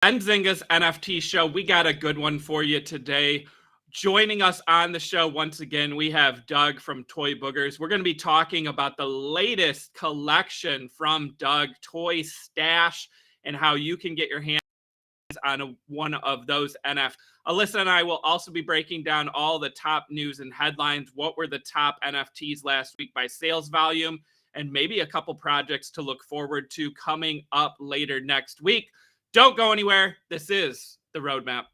Benzinga's NFT show. We got a good one for you today. Joining us on the show once again, we have Doug from Toy Boogers. We're going to be talking about the latest collection from Doug, Toy Stash, and how you can get your hands on one of those NFTs. Alyssa and I will also be breaking down all the top news and headlines. What were the top NFTs last week by sales volume, and maybe a couple projects to look forward to coming up later next week. Don't go anywhere. This is the roadmap.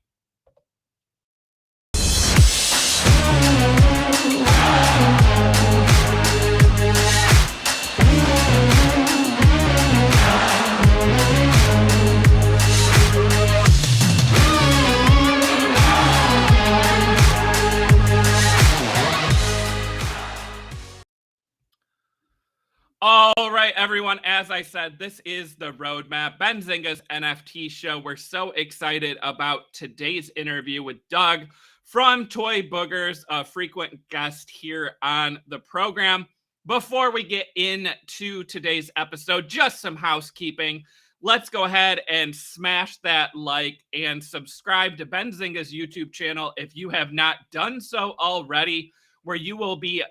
All right, everyone. As I said, this is the roadmap, Benzinga's NFT show. We're so excited about today's interview with Doug from Toy Boogers, a frequent guest here on the program. Before we get into today's episode, just some housekeeping. Let's go ahead and smash that like and subscribe to Benzinga's YouTube channel if you have not done so already, where you will be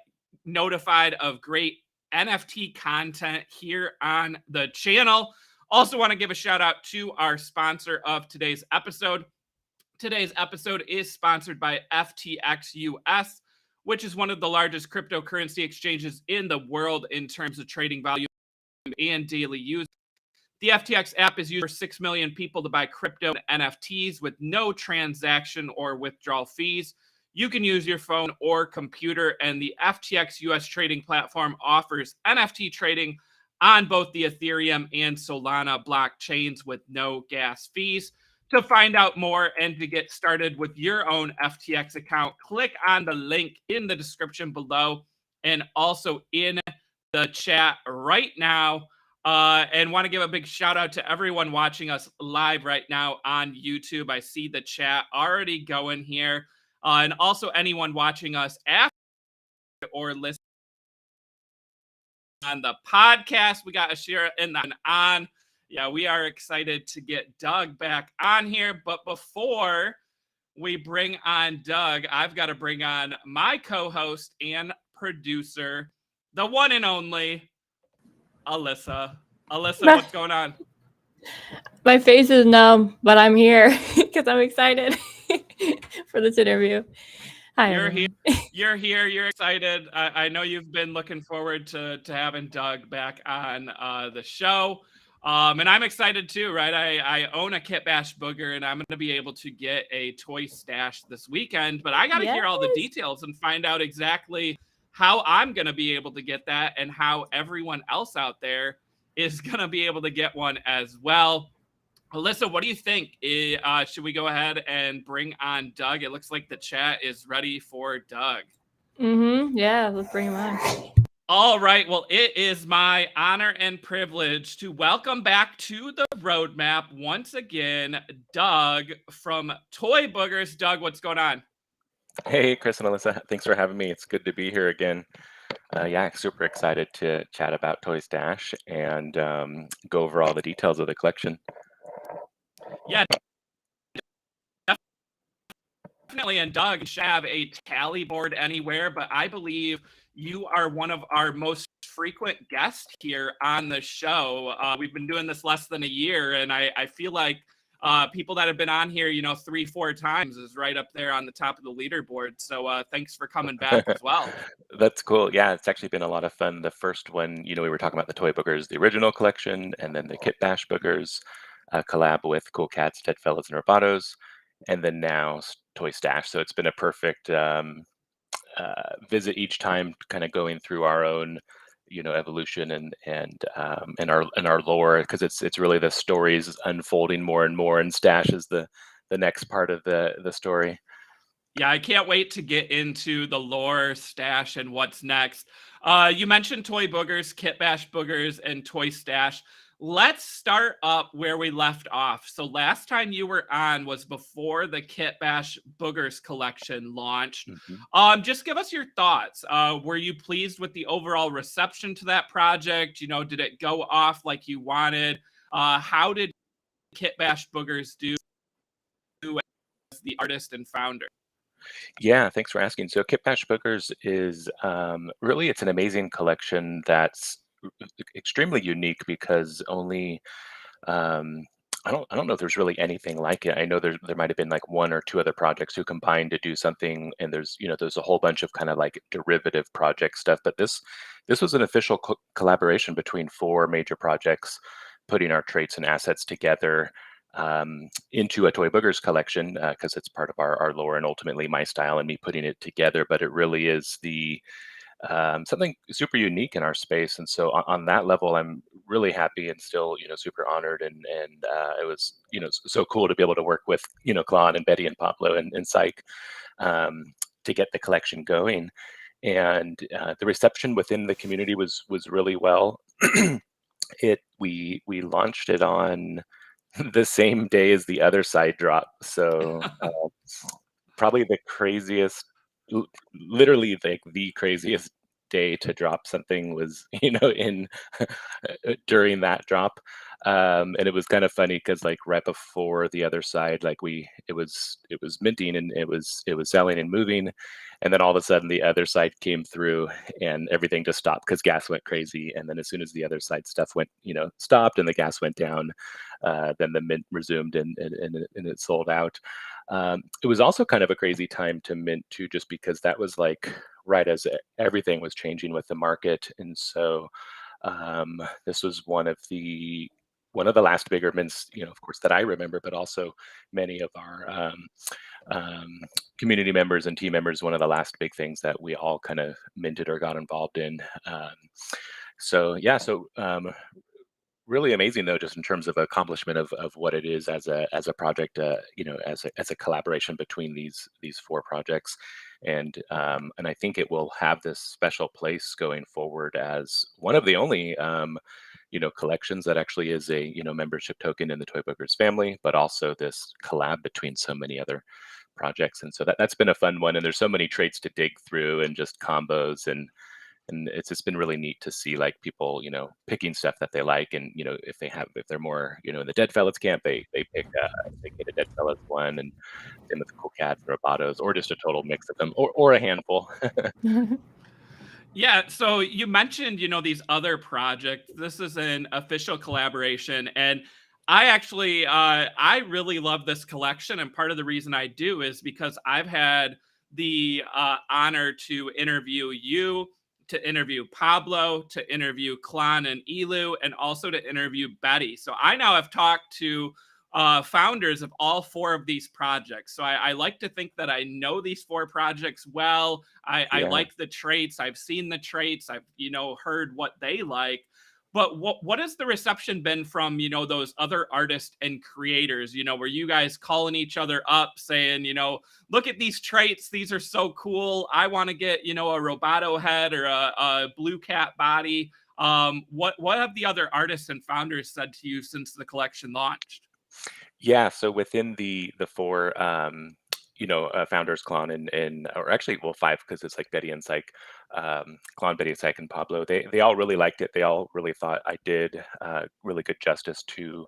notified of great NFT content here on the channel. Also want to give a shout out to our sponsor of today's episode. Today's episode is sponsored by FTX US, which is one of the largest cryptocurrency exchanges in the world in terms of trading volume and daily use. The FTX app is used for 6 million people to buy crypto and NFTs with no transaction or withdrawal fees. You can use your phone or computer, and the FTX US trading platform offers NFT trading on both the Ethereum and Solana blockchains with no gas fees. To find out more and to get started with your own FTX account, click on the link in the description below and also in the chat right now. And want to give a big shout out to everyone watching us live right now on YouTube. I see the chat already going here. And also anyone watching us after or listening on the podcast. We got Ashira and then on. Yeah, we are excited to get Doug back on here. But before we bring on Doug, I've got to bring on my co-host and producer, the one and only Alyssa. Alyssa, what's going on? My face is numb, but I'm here because I'm excited for this interview. Hi, You're everyone. here. You're excited. I know you've been looking forward to having Doug back on the show. And I'm excited too, right? I own a Kitbash Booger, and I'm going to be able to get a toy stash this weekend. But I got to hear all the details and find out exactly how I'm going to be able to get that and how everyone else out there is going to be able to get one as well. Alyssa, what do you think? Should we go ahead and bring on Doug? It looks like the chat is ready for Doug. Yeah, let's bring him on. All right. Well, it is my honor and privilege to welcome back to the roadmap once again, Doug from Toy Boogers. Doug, what's going on? Hey, Chris and Alyssa. Thanks for having me. It's good to be here again. Yeah, super excited to chat about Toy Stash and go over all the details of the collection. Yeah, definitely. And Doug should have a tally board anywhere, but I believe you are one of our most frequent guests here on the show. We've been doing this less than a year, and I feel like people that have been on here, 3-4 times is right up there on the top of the leaderboard. So thanks for coming back as well. That's cool. Yeah, it's actually been a lot of fun. The first one, we were talking about the Toy Boogers, the original collection, and then the Kitbash Boogers collab with Cool Cats, Dead Fellas, and Robotos, and then now Toy Stash. So it's been a perfect visit each time, kind of going through our own evolution and our lore, because it's really the stories unfolding more and more, and Stash is the next part of the story. Yeah, I can't wait to get into the lore, Stash, and what's next. You mentioned Toy Boogers, Kitbash Boogers, and Toy Stash. Let's start up where we left off. So last time you were on was before the Kitbash Boogers collection launched. Just give us your thoughts. Were you pleased with the overall reception to that project? Did it go off like you wanted? How did Kitbash Boogers do as the artist and founder? Yeah, thanks for asking. So Kitbash Boogers is really, it's an amazing collection that's extremely unique because only I don't know if there's really anything like it. I know there might have been like one or two other projects who combined to do something, and there's a whole bunch of kind of like derivative project stuff. But this was an official collaboration between four major projects, putting our traits and assets together into a Toy Boogers collection because it's part of our lore and ultimately my style and me putting it together. But it really is something super unique in our space, and so on that level, I'm really happy and still super honored, and it was so cool to be able to work with Claude and Betty and Pablo and Psych to get the collection going, and the reception within the community was really well. We launched it on the same day as the other side drop, so probably the craziest, literally like the craziest day to drop something was in during that drop, and it was kind of funny because like right before the other side, like it was minting and it was selling and moving, and then all of a sudden the other side came through and everything just stopped because gas went crazy, and then as soon as the other side stuff went stopped and the gas went down, then the mint resumed and it sold out. It was also kind of a crazy time to mint too, just because that was like right as everything was changing with the market, and so this was one of the last bigger mints, of course, that I remember, but also many of our community members and team members. One of the last big things that we all kind of minted or got involved in. So really amazing though, just in terms of accomplishment of what it is as a project, as a collaboration between these four projects, and I think it will have this special place going forward as one of the only collections that actually is a membership token in the Toy Boogers family, but also this collab between so many other projects, and so that's been a fun one. And there's so many traits to dig through and just combos, and it's just been really neat to see like people picking stuff that they like, and if they're more in the Dead Fellas camp, they pick they get a Dead Fellas one, and same with the Cool Cats and Robotos, or just a total mix of them, or a handful. Yeah, so you mentioned, these other projects. This is an official collaboration, and I actually, I really love this collection, and part of the reason I do is because I've had the honor to interview you, to interview Pablo, to interview Klon and Elu, and also to interview Betty. So I now have talked to founders of all four of these projects. So I like to think that I know these four projects well. I like the traits. I've seen the traits. I've heard what they like. But what has the reception been from those other artists and creators? Were you guys calling each other up saying look at these traits, these are so cool, I want to get a Roboto head or a blue cat body? What have the other artists and founders said to you since the collection launched? Yeah, so within the four, founders, Klon and or actually, well, five, because it's like Betty and Psych, Klon, Betty, Psych, and Pablo. They all really liked it. They all really thought I did really good justice to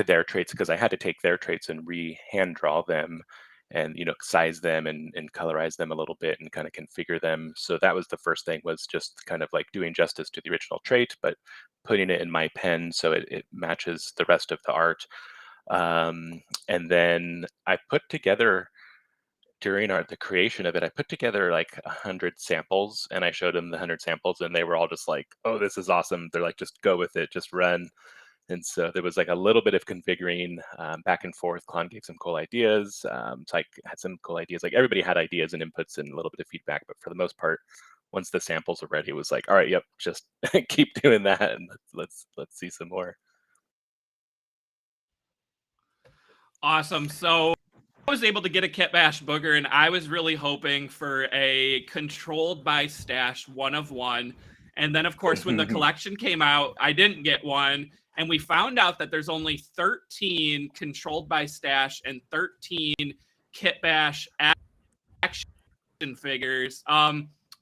their traits, because I had to take their traits and hand draw them, and size them and colorize them a little bit and kind of configure them. So that was the first thing, was just kind of like doing justice to the original trait, but putting it in my pen so it matches the rest of the art. And then I put together, during the creation of it, I put together like 100 samples, and I showed them the 100 samples, and they were all just like, "Oh, this is awesome!" They're like, "Just go with it, just run." And so there was like a little bit of configuring back and forth. Klon gave some cool ideas. Psych had some cool ideas. Like everybody had ideas and inputs and a little bit of feedback, but for the most part, once the samples were ready, it was like, "All right, yep, just keep doing that, and let's see some more." Awesome. So I was able to get a Kitbash Booger, and I was really hoping for a controlled by stash 1 of 1. And then, of course, when the collection came out, I didn't get one. And we found out that there's only 13 controlled by stash and 13 Kitbash action figures.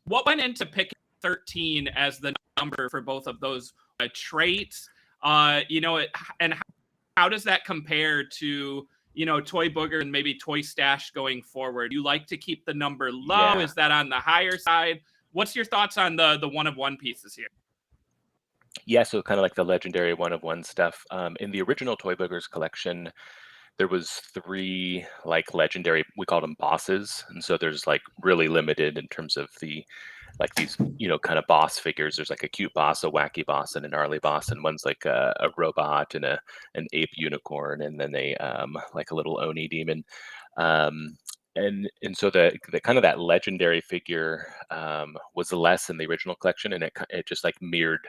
What went into picking 13 as the number for both of those traits? And how does that compare to, you know, Toy Booger and maybe Toy Stash going forward? You like to keep the number low? Yeah. Is that on the higher side? What's your thoughts on the one of one pieces here? Yeah, so kind of like the legendary one of one stuff. In the original Toy Boogers collection, there was 3 like legendary, we called them bosses, and so there's like really limited in terms of the like these, you know, kind of boss figures. There's like a cute boss, a wacky boss, and a gnarly boss, and one's like a robot and an ape unicorn, and then a like a little oni demon. Um, and so the kind of that legendary figure was less in the original collection, and it just like mirrored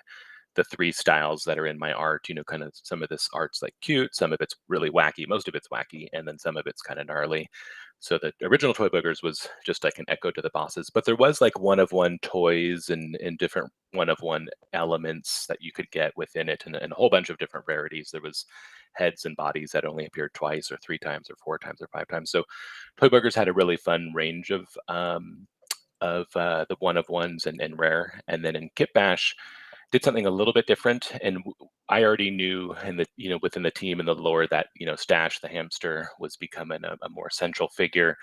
the 3 styles that are in my art. You know, kind of some of this art's like cute, some of it's really wacky, most of it's wacky, and then some of it's kind of gnarly. So the original Toy Boogers was just like an echo to the bosses, but there was like one of one toys and different one of one elements that you could get within it, and a whole bunch of different rarities. There was heads and bodies that only appeared twice or 3 times or 4 times or 5 times. So Toy Boogers had a really fun range of the one of ones and rare. And then in Kitbash did something a little bit different, and I already knew in the, you know, within the team and the lore that, you know, Stash the hamster was becoming a more central figure,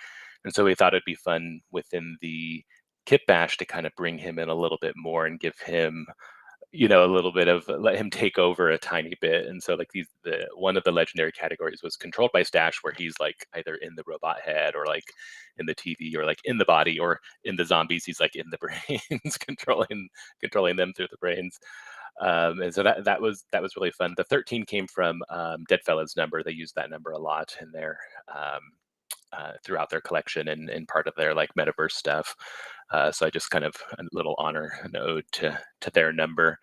and so we thought it'd be fun within the Kitbash to kind of bring him in a little bit more and give him, you know, a little bit of let him take over a tiny bit. And so like the one of the legendary categories was controlled by Stash, where he's like either in the robot head or like in the TV or like in the body, or in the zombies he's like in the brains, controlling them through the brains. And so that was really fun. The 13 came from Deadfellas number. They used that number a lot in their throughout their collection and part of their like metaverse stuff. So I just kind of a little honor, an ode to their number.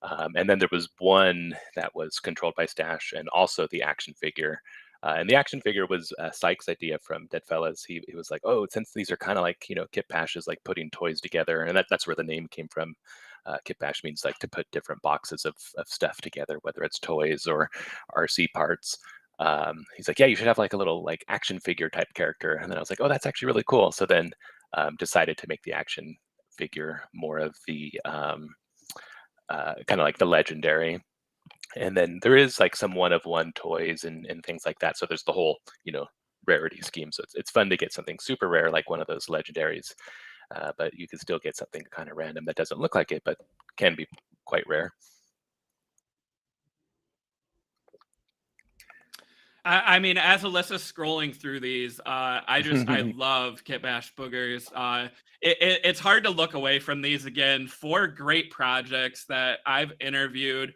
And then there was one that was controlled by Stash, and also the action figure. And the action figure was Sykes' idea from Deadfellas. He was like, oh, since these are kind of like, you know, Kitbash is like putting toys together, and that's where the name came from. Kitbash means like to put different boxes of stuff together, whether it's toys or RC parts. He's like, yeah, you should have like a little like action figure type character. And then I was like, oh, that's actually really cool. So then decided to make the action figure more of the kind of like the legendary. And then there is like some one of one toys and things like that. So there's the whole, you know, rarity scheme. So it's fun to get something super rare like one of those legendaries, but you can still get something kind of random that doesn't look like it, but can be quite rare. I mean, as Alyssa's scrolling through these, I love Kitbash Boogers. It's hard to look away from these again. 4 great projects that I've interviewed.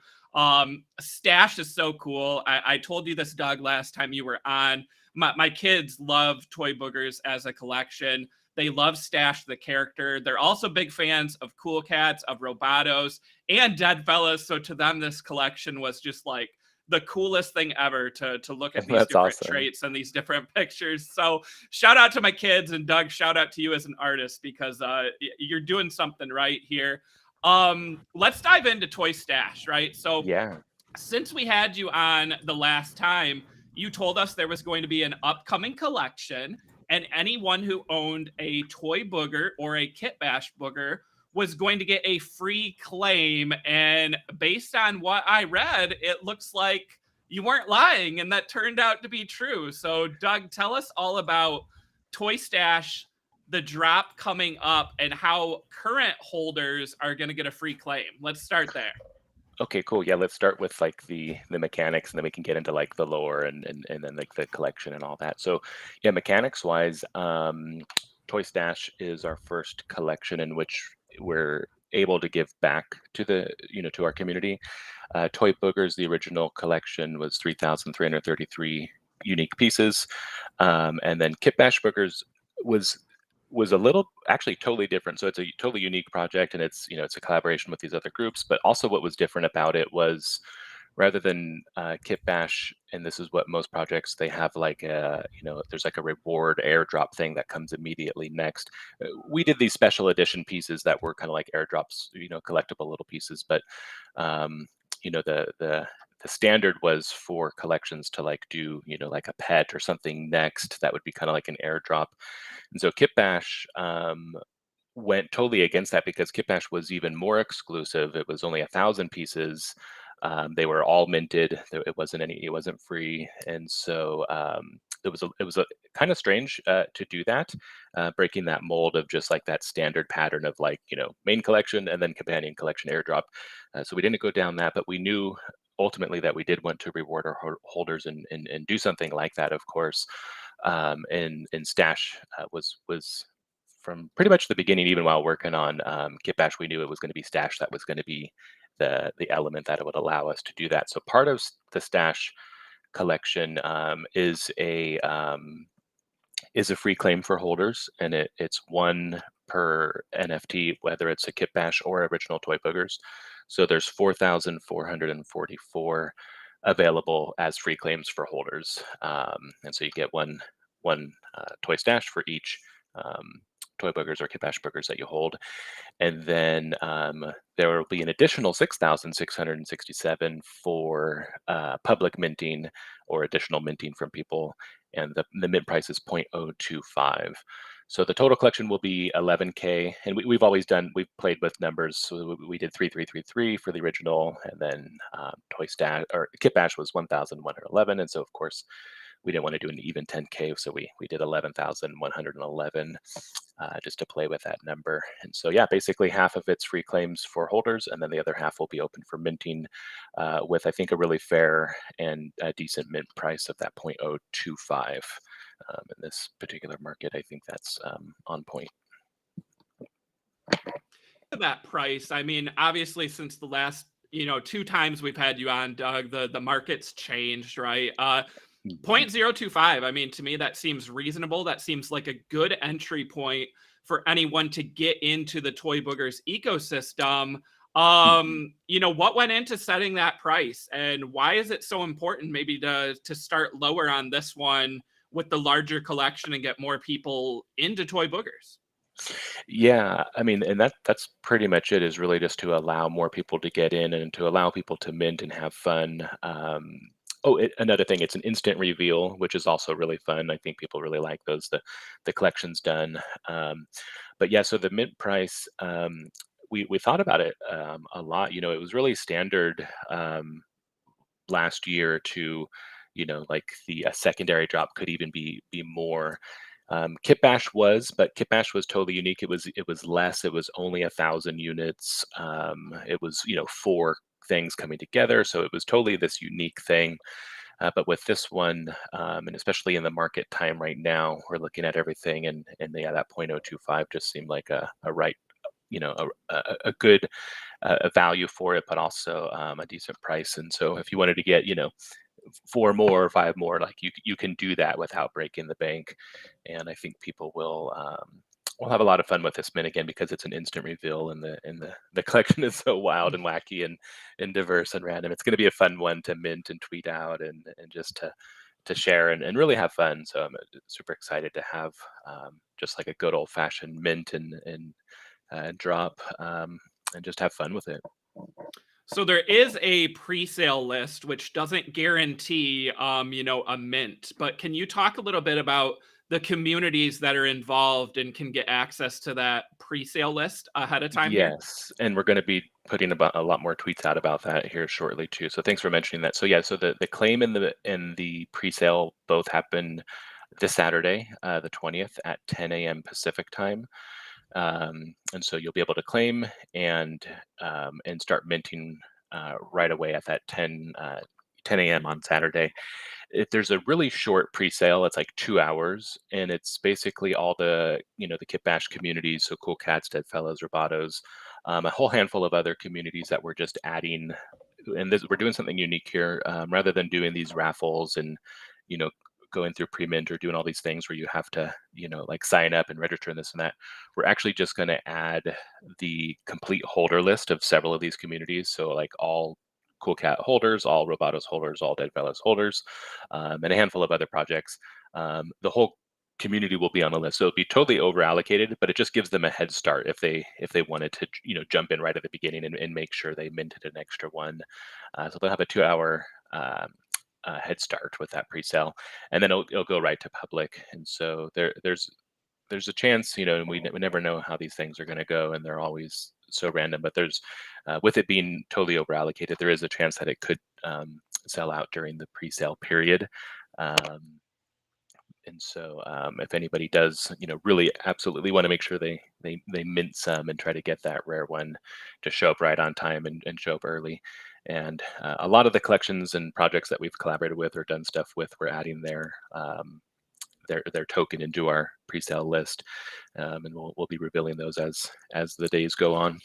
Stash is so cool. I told you this, Doug, last time you were on. My kids love Toy Boogers as a collection. They love Stash the character. They're also big fans of Cool Cats, of Robotos, and Deadfellas. So to them, this collection was just like the coolest thing ever to look at these That's different awesome. traits and these different pictures. So shout out to my kids, and Doug, shout out to you as an artist, because you're doing something right here. Let's dive into Toy Stash, right? So Yeah. since we had you on the last time, you told us there was going to be an upcoming collection, and anyone who owned a Toy Booger or a Kitbash Booger was going to get a free claim. And based on what I read, it looks like you weren't lying, and that turned out to be true. So, Doug, tell us all about Toy Stash, the drop coming up, and how current holders are going to get a free claim. Let's start there. Okay, cool. Yeah, let's start with like the mechanics, and then we can get into like the lore and then like the collection and all that. So yeah, mechanics wise, Toy Stash is our first collection in which we're able to give back to the, you know, to our community. Toy Boogers, the original collection, was 3,333 unique pieces, and then Kitbash Boogers was a little actually totally different. So it's a totally unique project, and it's, you know, it's a collaboration with these other groups. But also what was different about it was, rather than Kitbash, and this is what most projects, they have like a, you know, there's like a reward airdrop thing that comes immediately next. We did these special edition pieces that were kind of like airdrops, you know, collectible little pieces. But you know, the standard was for collections to like do, you know, like a pet or something next that would be kind of like an airdrop. And so Kitbash went totally against that, because Kitbash was even more exclusive. It was only 1,000 pieces, They were all minted. It wasn't free, and so it was a kind of strange to do that, breaking that mold of just like that standard pattern of like main collection and then companion collection airdrop. So we didn't go down that, but we knew ultimately that we did want to reward our holders and do something like that, of course. And Stash was from pretty much the beginning, even while working on Kitbash, we knew it was going to be Stash that was going to be the element that it would allow us to do that. So part of the Stash collection is a free claim for holders, and it's one per NFT, whether it's a Kitbash or original Toy Boogers. So there's 4,444 available as free claims for holders, and so you get one Toy Stash for each Toy Boogers or Kitbash Boogers that you hold. And then there will be an additional 6,667 for public minting or additional minting from people, and the mint price is 0.025. So the total collection will be 11K, and we've played with numbers. So we did 3,333 for the original, and then Toy Stash or Kitbash was 1,111, and so of course we didn't want to do an even 10K, so we did 11,111 just to play with that number. And so yeah, basically half of it's free claims for holders, and then the other half will be open for minting with I think a really fair and decent mint price of that 0.025 in this particular market. I think that's on point. That price, I mean, obviously since the last 2 times we've had you on, Doug, the market's changed, right? 0.025, I mean, to me that seems reasonable. That seems like a good entry point for anyone to get into the Toy Boogers ecosystem. What went into setting that price, and why is it so important maybe to start lower on this one with the larger collection and get more people into Toy Boogers? Yeah, I mean, and that's pretty much it, is really just to allow more people to get in and to allow people to mint and have fun. Another thing, it's an instant reveal, which is also really fun. I think people really like those, the collections done. But yeah, so the mint price, we thought about it a lot. It was really standard last year to, like the secondary drop could even be more. Kitbash was totally unique. It was less. It was only 1,000 units. It was 4 things coming together, so it was totally this unique thing. But with this one, and especially in the market time right now, we're looking at everything, and yeah, that 0.025 just seemed like a right, a good value for it, but also a decent price. And so if you wanted to get 4 more or 5 more, like you can do that without breaking the bank. And I think people will have a lot of fun with this mint again, because it's an instant reveal, and the collection is so wild and wacky and diverse and random. It's going to be a fun one to mint and tweet out and just to share and really have fun. So I'm super excited to have just like a good old fashioned mint and drop and just have fun with it. So there is a pre-sale list, which doesn't guarantee, a mint. But can you talk a little bit about the communities that are involved and can get access to that pre-sale list ahead of time here? Yes, and we're going to be putting about a lot more tweets out about that here shortly too. So thanks for mentioning that. So yeah, so the claim and the pre-sale both happen this Saturday, the 20th at 10 a.m. Pacific time. And so you'll be able to claim and start minting right away at that 10 a.m. on Saturday. There's a really short pre-sale. It's like 2 hours, and it's basically all the the Kitbash communities, so Cool Cats, Dead Fellows, Robotos, a whole handful of other communities that we're just adding. And we're doing something unique here, rather than doing these raffles and going through pre-mint or doing all these things where you have to like sign up and register and this and that. We're actually just going to add the complete holder list of several of these communities, so like all Cool Cat holders, all Robotos holders, all Dead Fellows holders, and a handful of other projects. The whole community will be on the list, so it'll be totally over allocated, but it just gives them a head start if they wanted to jump in right at the beginning and make sure they minted an extra one. So they'll have a 2-hour head start with that pre-sale, and then it'll go right to public. And so there's there's a chance, you know, we never know how these things are going to go, and they're always so random. But there's, with it being totally over allocated, there is a chance that it could sell out during the pre-sale period. And so if anybody does, you know, really absolutely want to make sure they mint some and try to get that rare one to show up right on time and show up early. And a lot of the collections and projects that we've collaborated with or done stuff with, we're adding their token into our pre-sale list, and we'll be revealing those as the days go on.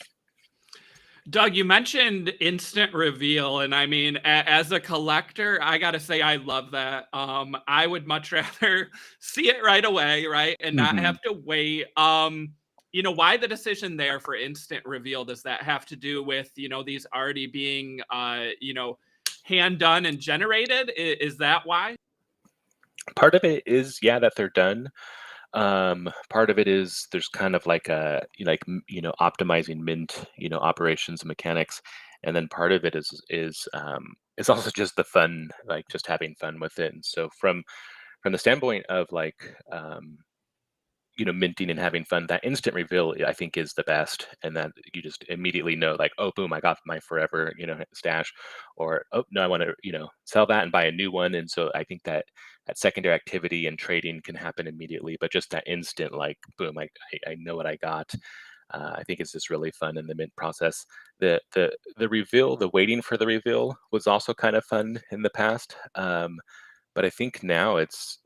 Doug, you mentioned instant reveal, and I mean, as a collector, I gotta say I love that. I would much rather see it right away, right, and not have to wait. You know, why the decision there for instant reveal? Does that have to do with, you know, these already being, you know, hand done and generated? Is that why? Part of it is, yeah, that they're done. Part of it is there's kind of like a you know, optimizing mint, you know, operations and mechanics, and then part of it is it's also just the fun, like just having fun with it. And so from the standpoint of like you know, minting and having fun, that instant reveal I think is the best, and that you just immediately know, like, oh boom, I got my forever, you know, stash, or oh no, I want to, you know, sell that and buy a new one. And so I think that secondary activity and trading can happen immediately, but just that instant, like boom, I know what I got. I think it's just really fun in the mint process. The reveal, the waiting for the reveal was also kind of fun in the past. But I think now it's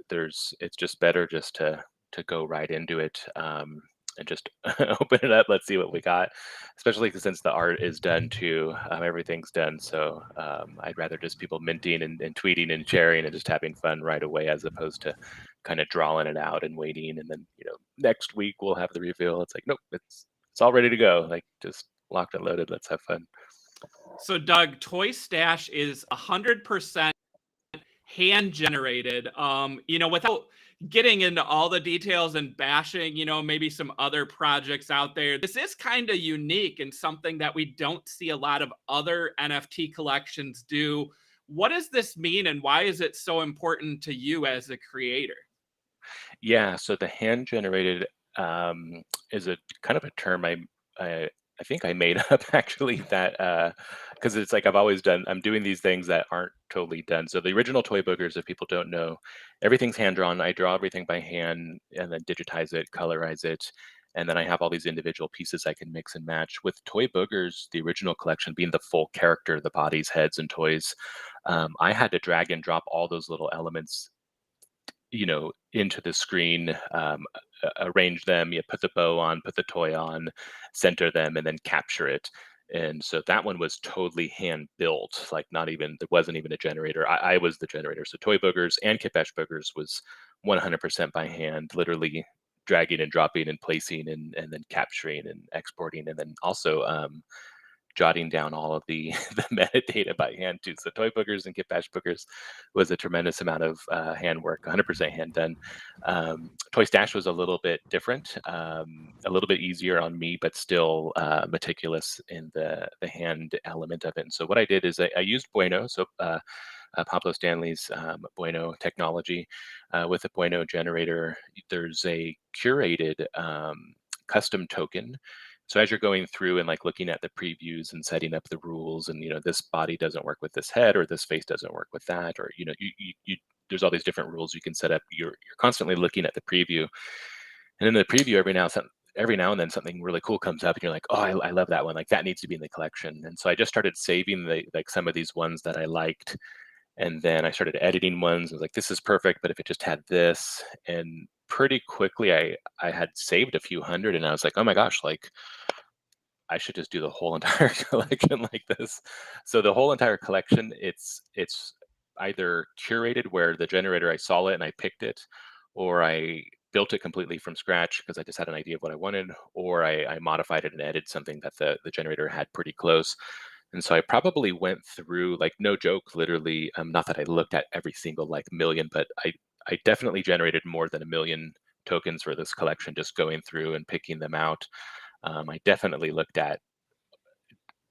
just better just to go right into it, and just open it up. Let's see what we got, especially since the art is done too. Everything's done. So I'd rather just people minting and tweeting and sharing and just having fun right away, as opposed to kind of drawing it out and waiting. And then, you know, next week we'll have the reveal. It's like, nope, it's all ready to go. Like, just locked and loaded. Let's have fun. So, Doug, Toy Stash is 100% hand generated. You know, without getting into all the details and bashing, you know, maybe some other projects out there, this is kind of unique and something that we don't see a lot of other NFT collections do. What does this mean, and why is it so important to you as a creator? Yeah, so the hand generated is a kind of a term I I think I made up, actually, that because it's like I'm doing these things that aren't totally done. So the original Toy Boogers, if people don't know, everything's hand drawn. I draw everything by hand and then digitize it, colorize it, and then I have all these individual pieces I can mix and match. With Toy Boogers, the original collection being the full character, the bodies, heads, and toys, I had to drag and drop all those little elements, you know, into the screen, arrange them, you put the bow on, put the toy on, center them, and then capture it. And so that one was totally hand built, like there wasn't even a generator. I was the generator. So Toy Boogers and Kitbash Boogers was 100% by hand, literally dragging and dropping and placing and then capturing and exporting, and then also jotting down all of the the metadata by hand too. So Toy Boogers and Kitbash Boogers was a tremendous amount of hand work, 100% hand done. Toy Stash was a little bit different, a little bit easier on me, but still meticulous in the hand element of it. And so what I did is I used Bueno, so Pablo Stanley's Bueno technology. With the Bueno generator, there's a curated custom token. So as you're going through and like looking at the previews and setting up the rules, and, you know, this body doesn't work with this head, or this face doesn't work with that, or, you know, you there's all these different rules you can set up. You're constantly looking at the preview, and in the preview, every now and then something really cool comes up, and you're like, oh, I love that one. Like, that needs to be in the collection. And so I just started saving some of these ones that I liked, and then I started editing ones. I was like, this is perfect, but if it just had this. And pretty quickly I had saved a few hundred, and I was like, oh my gosh, like, I should just do the whole entire collection like this. So the whole entire collection, it's either curated where the generator, I saw it and I picked it, or I built it completely from scratch because I just had an idea of what I wanted, or I modified it and added something that the generator had pretty close. And so I probably went through, like, no joke, literally, not that I looked at every single like million, but I definitely generated more than 1 million tokens for this collection, just going through and picking them out. I definitely looked at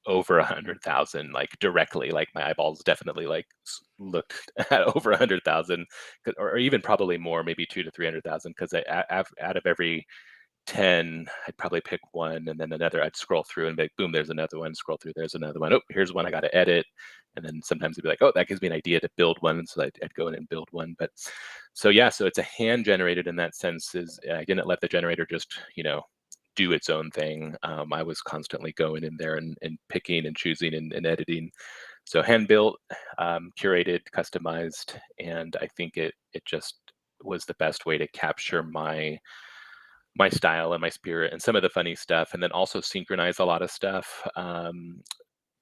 over 100,000, like directly, like my eyeballs definitely like looked at over 100,000, or even probably more, maybe 200 to 300,000, because out of every 10, I'd probably pick one, and then another I'd scroll through and be like, boom, there's another one, scroll through, there's another one. Oh, here's one I got to edit. And then sometimes it'd be like, oh, that gives me an idea to build one. So I'd go in and build one. But so yeah, so it's a hand generated in that sense. Is I didn't let the generator just, do its own thing. I was constantly going in there and picking and choosing and editing. So hand built, curated, customized, and I think it just was the best way to capture my style and my spirit and some of the funny stuff, and then also synchronize a lot of stuff,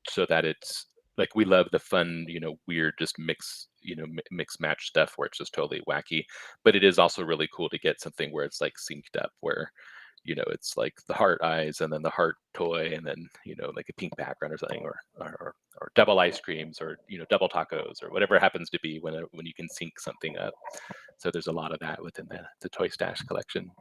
so that it's like we love the fun, weird, just mix match stuff where it's just totally wacky. But it is also really cool to get something where it's like synced up, where it's like the heart eyes and then the heart toy and then like a pink background or something, or double ice creams, or double tacos, or whatever it happens to be when you can sync something up. So there's a lot of that within the Toy Stash collection.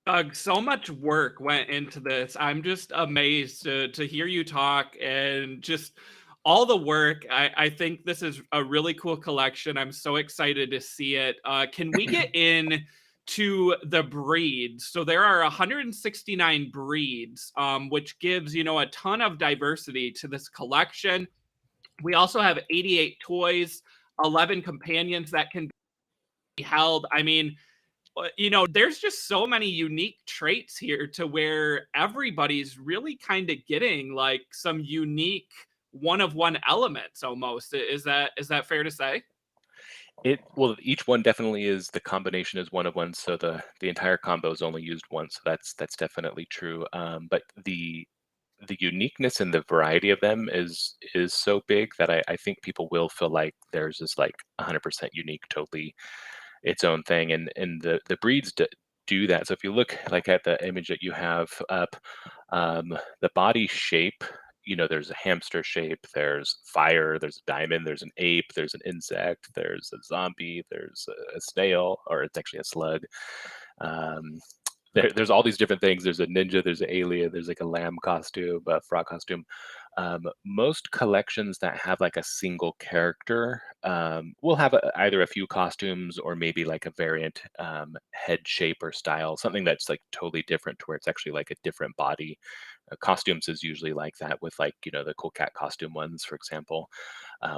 Doug, so much work went into this. I'm just amazed to hear you talk, and just all the work. I think this is a really cool collection. I'm so excited to see it. Can we get in to the breeds? So there are 169 breeds, which gives, a ton of diversity to this collection. We also have 88 toys, 11 companions that can be held. I mean, there's just so many unique traits here to where everybody's really kind of getting like some unique one of one elements almost. Is that fair to say? Well, each one definitely is. The combination is one of one, so the entire combo is only used once. So that's definitely true. But the uniqueness and the variety of them is so big that I think people will feel like theirs is like 100% unique, totally its own thing. And the breeds do that. So if you look like at the image that you have up, the body shape, there's a hamster shape, there's fire, there's a diamond, there's an ape, there's an insect, there's a zombie, there's a snail, or it's actually a slug. There's all these different things. There's a ninja, there's an alien, there's like a lamb costume, a frog costume. Most collections that have like a single character will have either a few costumes or maybe like a variant head shape or style, something that's like totally different, to where it's actually like a different body. Costumes is usually like that, with like the cool cat costume ones, for example,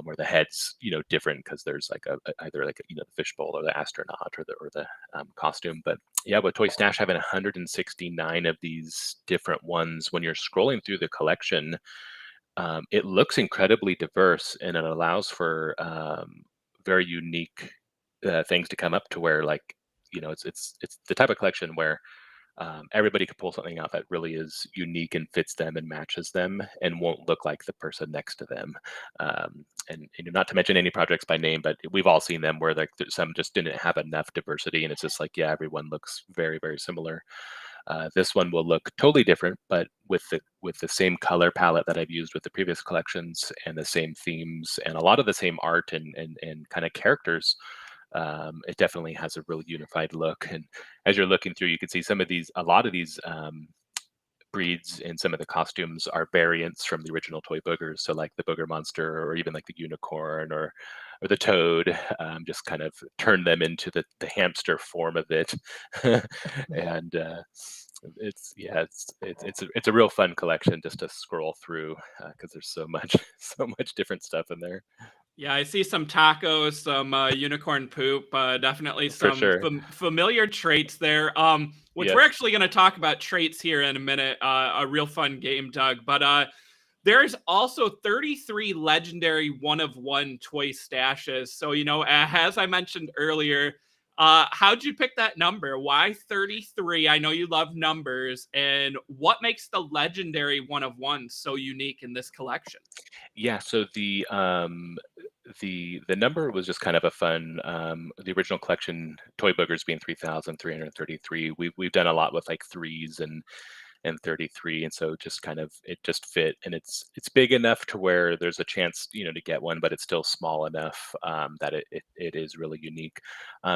where the head's different because there's like either like the fishbowl or the astronaut or the costume. But yeah, with Toy Stash having 169 of these different ones, when you're scrolling through the collection, it looks incredibly diverse, and it allows for very unique things to come up, to where like it's the type of collection where everybody could pull something out that really is unique and fits them and matches them and won't look like the person next to them. And not to mention any projects by name, but we've all seen them where like some just didn't have enough diversity, and it's just like, yeah, everyone looks very, very similar. This one will look totally different, but with the same color palette that I've used with the previous collections, and the same themes, and a lot of the same art and kind of characters. It definitely has a really unified look. And as you're looking through, you can see a lot of these breeds and some of the costumes are variants from the original Toy Boogers. So like the Booger Monster, or even like the unicorn, or the toad, just kind of turn them into the hamster form of it. And it's a real fun collection just to scroll through, because there's so much different stuff in there. Yeah, I see some tacos, some unicorn poop, definitely For some sure. familiar traits there. Which Yes. we're actually going to talk about traits here in a minute. A real fun game, Doug. But there's also 33 legendary one of one toy stashes. So as I mentioned earlier, how'd you pick that number? Why 33? I know you love numbers, and what makes the legendary one of one so unique in this collection? Yeah, so the number was just kind of a fun, the original collection, Toy Boogers being 3,333. We've done a lot with like threes and and 33, and so just kind of it just fit, and it's big enough to where there's a chance to get one, but it's still small enough that it is really unique.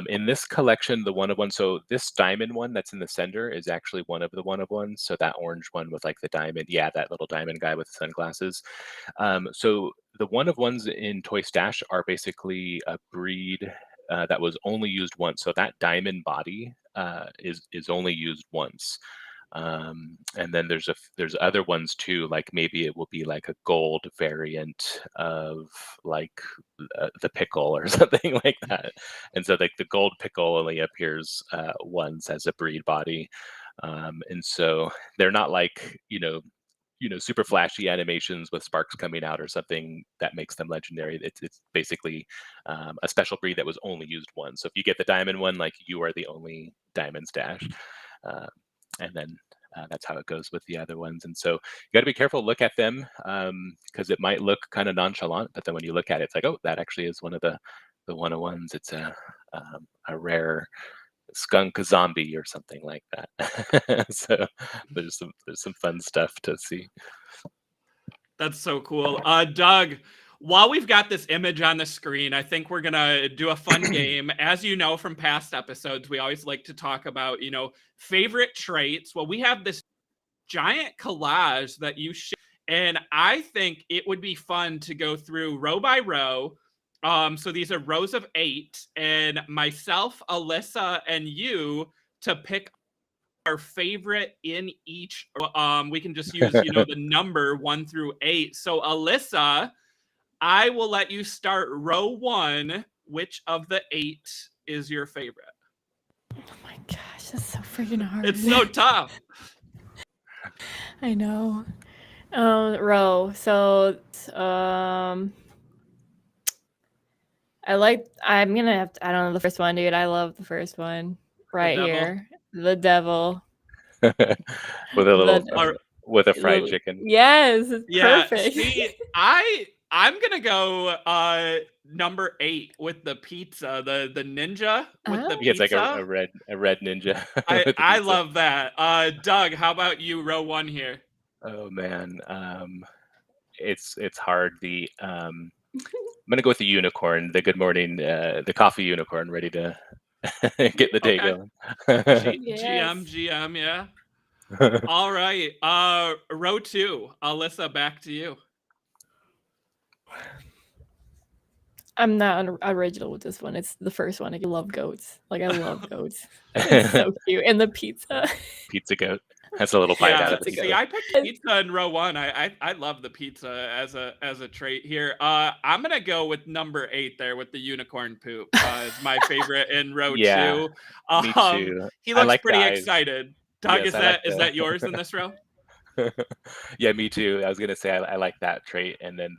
In this collection, the one of one, so this diamond one that's in the center is actually one of the one of ones. So that orange one with like the diamond, yeah, that little diamond guy with sunglasses. So the one of ones in Toy Stash are basically a breed that was only used once. So that diamond body is only used once. And then there's other ones too, like maybe it will be like a gold variant of like the pickle or something like that. And so like the gold pickle only appears once as a breed body. And so they're not like super flashy animations with sparks coming out or something that makes them legendary. It's basically a special breed that was only used once. So if you get the diamond one, like you are the only diamond stash. And then that's how it goes with the other ones. And so you got to be careful, look at them, because it might look kind of nonchalant, but then when you look at it, it's like, oh, that actually is one of the one-of-ones. It's a rare skunk zombie or something like that. So there's some fun stuff to see. That's so cool. Doug, while we've got this image on the screen, I think we're gonna do a fun game. As you know from past episodes, we always like to talk about, favorite traits. Well, we have this giant collage that you share, and I think it would be fun to go through row by row. So these are rows of 8, and myself, Alyssa, and you to pick our favorite in each. We can just use, the number 1 through 8. So Alyssa, I will let you start row 1. Which of the 8 is your favorite? Oh my gosh, that's so freaking hard. It's so tough. I know. Row. So, I'm gonna have to, I don't know, the first one, dude. I love the first one right here. The devil. With a little, with a fried chicken. Yes, it's perfect. See, I'm gonna go number 8 with the pizza, the ninja with the pizza. Yeah, it's like a red ninja. I love that. Doug, how about you? Row 1 here. Oh man, it's hard. I'm gonna go with the unicorn, the good morning, the coffee unicorn, ready to get the day going. GM, yeah. All right. Row 2. Alyssa, back to you. I'm not original with this one. It's the first one. I love goats. Like, I love goats. It's so cute. And the pizza. Pizza goat. That's a little bite out of it. See, I picked pizza in row 1. I love the pizza as a trait here. I'm gonna go with number 8 there with the unicorn poop. It's my favorite in row 2. Me too. He looks pretty excited. Doug, yes, is that yours in this row? Yeah, me too. I was gonna say I like that trait, and then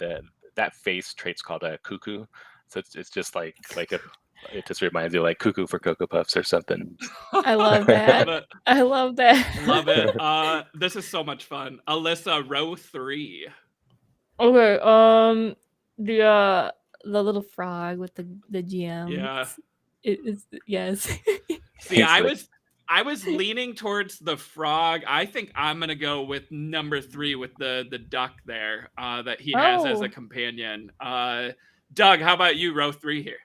that face trait's called a cuckoo. So it's just like it just reminds you like cuckoo for Cocoa Puffs or something. I love that. I love that. Love it. This is so much fun. Alyssa, row 3. Okay. The little frog with the GM. Yeah. It's yes. See, I was leaning towards the frog. I think I'm gonna go with number 3 with the duck there that he has as a companion. Doug, how about you? Row 3 here.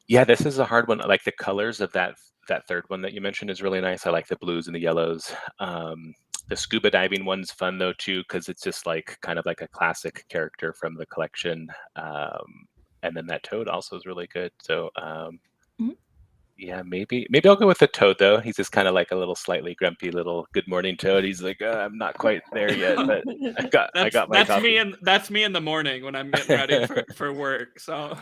Yeah, this is a hard one. Like the colors of that third one that you mentioned is really nice. I like the blues and the yellows. The scuba diving one's fun though too, because it's just like kind of like a classic character from the collection. And then that toad also is really good. So yeah, maybe I'll go with the toad though. He's just kind of like a little slightly grumpy little good morning toad. He's like, I'm not quite there yet, but I got my coffee. That's me in the morning when I'm getting ready for work. So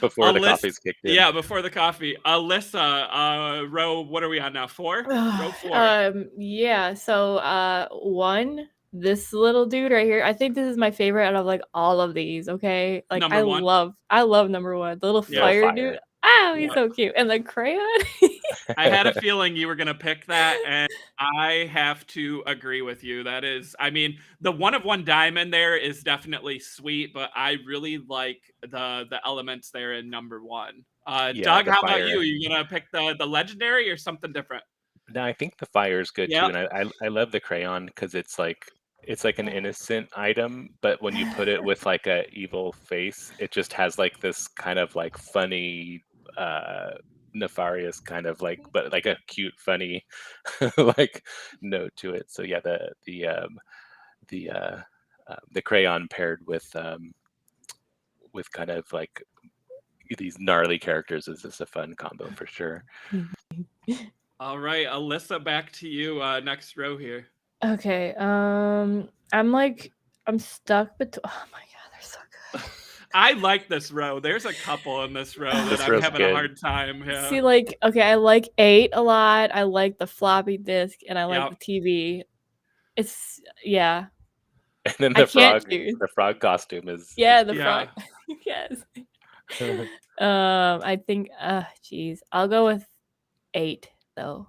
before the coffee's kicked in. Yeah, before the coffee. Alyssa, row, what are we on now? 4? Row 4. Yeah. So 1. This little dude right here. I think this is my favorite out of like all of these. Okay, like I love number 1. The little fire dude. Oh, he's so cute. And the crayon. I had a feeling you were going to pick that, and I have to agree with you. That is, I mean, the 1 of 1 diamond there is definitely sweet, but I really like the elements there in number 1. Doug, how about you? Are you going to pick the legendary or something different? No, I think the fire is good too, Yep. and I love the crayon because it's like an innocent item, but when you put it with like a evil face, it just has like this kind of like funny, nefarious kind of like, but like a cute, funny like note to it. So yeah, the crayon paired with kind of like these gnarly characters is just a fun combo for sure. All right, Alyssa, back to you. Next row here. Okay. I'm stuck between. Oh my god, they're so good. I like this row. There's a couple in this row that I'm having a hard time. Yeah. See, like, okay, I like 8 a lot. I like the floppy disk, and I like the TV. It's yeah. And then the frog costume is the frog. Yes. I think. Geez, I'll go with 8 though.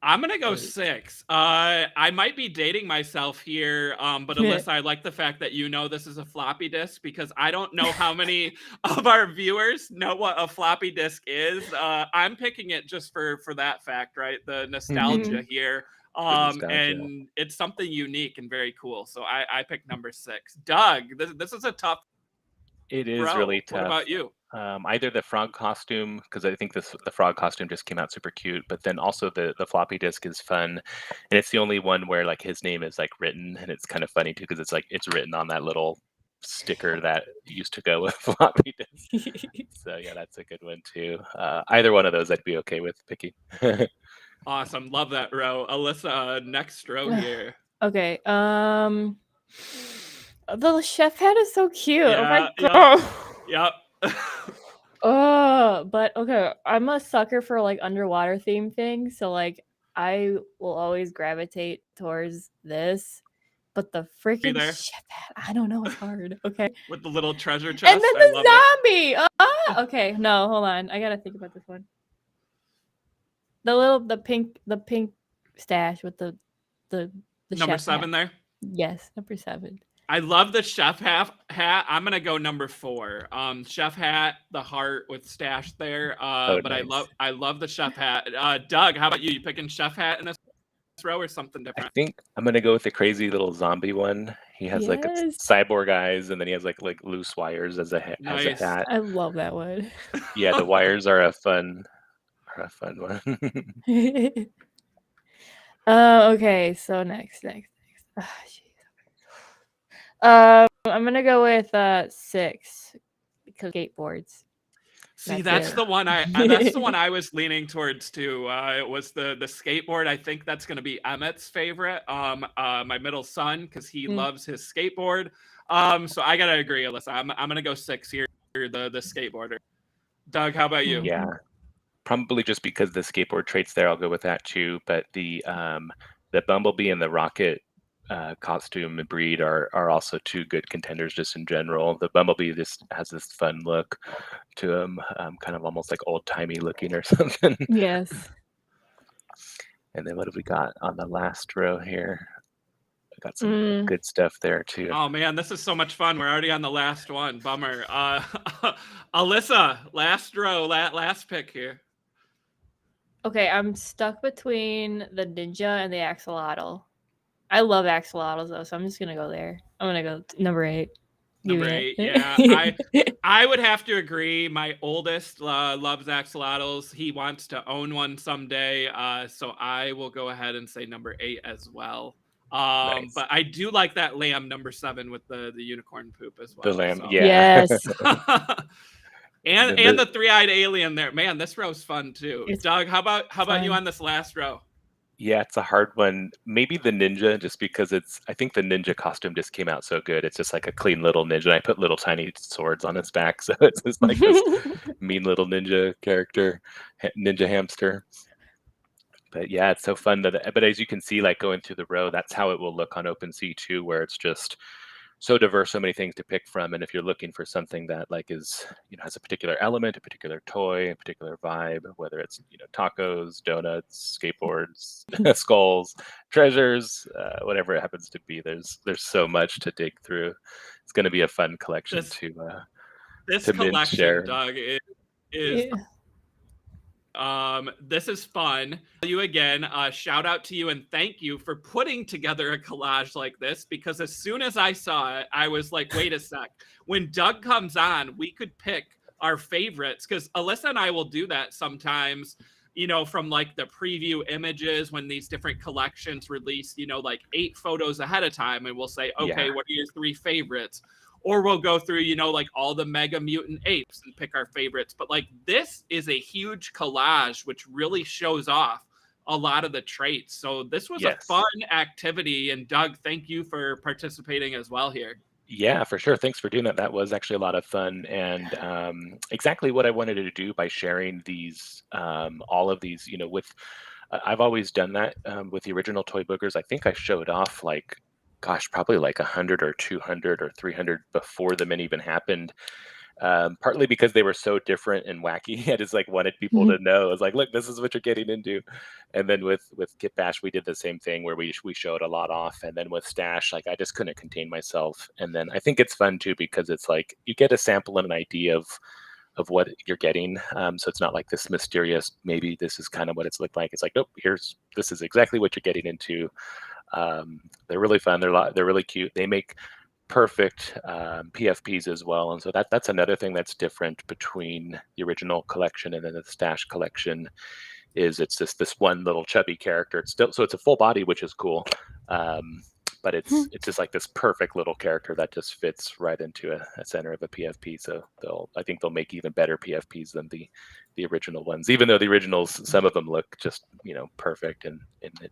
I'm gonna go 6. I might be dating myself here, but Alyssa, I like the fact that you know this is a floppy disk because I don't know how many of our viewers know what a floppy disk is. I'm picking it just for that fact, right? The nostalgia here. And it's something unique and very cool. So I picked number 6. Doug, this is a tough. It is really tough. What about you? Either the frog costume, because I think the frog costume just came out super cute, but then also the floppy disk is fun, and it's the only one where like his name is like written, and it's kind of funny too because it's like it's written on that little sticker that used to go with floppy disk. So yeah, that's a good one too. Either one of those I'd be okay with picking. Awesome, love that row. Alyssa, next row here. Okay. The chef hat is so cute. Oh my god. Yep. But okay, I'm a sucker for like underwater theme things, so like I will always gravitate towards this. But the freaking chef hat, I don't know, it's hard. Okay. With the little treasure chest. And then the zombie. Okay, no, hold on. I gotta think about this one. The pink stash with the number 7 hat. there. Yes, number 7. I love the chef hat. I'm gonna go number 4. Chef hat, the heart with stash there. But nice. I love the chef hat. Doug, how about you? You picking chef hat in this row or something different? I think I'm gonna go with the crazy little zombie one. He has like a cyborg eyes, and then he has like loose wires as a hat. I love that one. Yeah, the wires are a fun one. Okay, so next. I'm gonna go with 6 because skateboards. See, that's the one I was leaning towards too. It was the skateboard. I think that's gonna be Emmett's favorite. My middle son, because he loves his skateboard. So I gotta agree, Alyssa. I'm gonna go 6 here. The skateboarder. Doug, how about you? Yeah, probably just because the skateboard traits there, I'll go with that too. But the bumblebee and the rocket costume and breed are also 2 good contenders just in general. The bumblebee just has this fun look to him, kind of almost like old-timey looking or something. Yes. And then what have we got on the last row here? I got some good stuff there too. Oh man, this is so much fun. We're already on the last one. Bummer. Alyssa, last row, last pick here. Okay, I'm stuck between the ninja and the axolotl. I love axolotls though, so I'm just gonna go there. I'm gonna go number 8. Number 8, yeah. I would have to agree. My oldest loves axolotls. He wants to own one someday. So I will go ahead and say number 8 as well. Nice. But I do like that lamb number 7 with the unicorn poop as well. The lamb, so. Yeah. Yes. and the 3-eyed alien there. Man, this row's fun too. Doug, how about you on this last row? Yeah, it's a hard one. Maybe the ninja, just because I think the ninja costume just came out so good. It's just like a clean little ninja. And I put little tiny swords on his back, so it's just like this mean little ninja character, ninja hamster. But yeah, it's so fun. But as you can see, like going through the row, that's how it will look on OpenSea too, where it's just so diverse, so many things to pick from. And if you're looking for something that like is, has a particular element, a particular toy, a particular vibe, whether it's, tacos, donuts, skateboards, skulls, treasures, whatever it happens to be, there's so much to dig through. It's going to be a fun collection this collection, share. Doug, is This is fun. You again, shout out to you and thank you for putting together a collage like this, because as soon as I saw it, I was like, wait a sec. When Doug comes on, we could pick our favorites, because Alyssa and I will do that sometimes, you know, from like the preview images when these different collections release, you know, like 8 photos ahead of time, and we'll say, okay, what are your 3 favorites? Or we'll go through, you know, like all the Mega Mutant Apes and pick our favorites. But like this is a huge collage, which really shows off a lot of the traits. So this was a fun activity. And Doug, thank you for participating as well here. Yeah, for sure. Thanks for doing that. That was actually a lot of fun, and exactly what I wanted to do by sharing these, all of these, you know, with, I've always done that with the original Toy Boogers. I think I showed off like, gosh, probably like 100 or 200 or 300 before them even happened. Partly because they were so different and wacky. I just like wanted people to know. I was like, look, this is what you're getting into. And then with Kitbash, we did the same thing where we showed a lot off. And then with Stash, like I just couldn't contain myself. And then I think it's fun too, because it's like you get a sample and an idea of what you're getting. So it's not like this mysterious, maybe this is kind of what it's looked like. It's like, nope, this is exactly what you're getting into. They're really fun. They're really cute. They make perfect PFPs as well, and so that's another thing that's different between the original collection and then the Stash collection. Is it's just this one little chubby character. It's still, so it's a full body, which is cool, but it's just like this perfect little character that just fits right into a center of a PFP. So I think they'll make even better PFPs than the original ones, even though the originals, some of them look just, you know, perfect and it.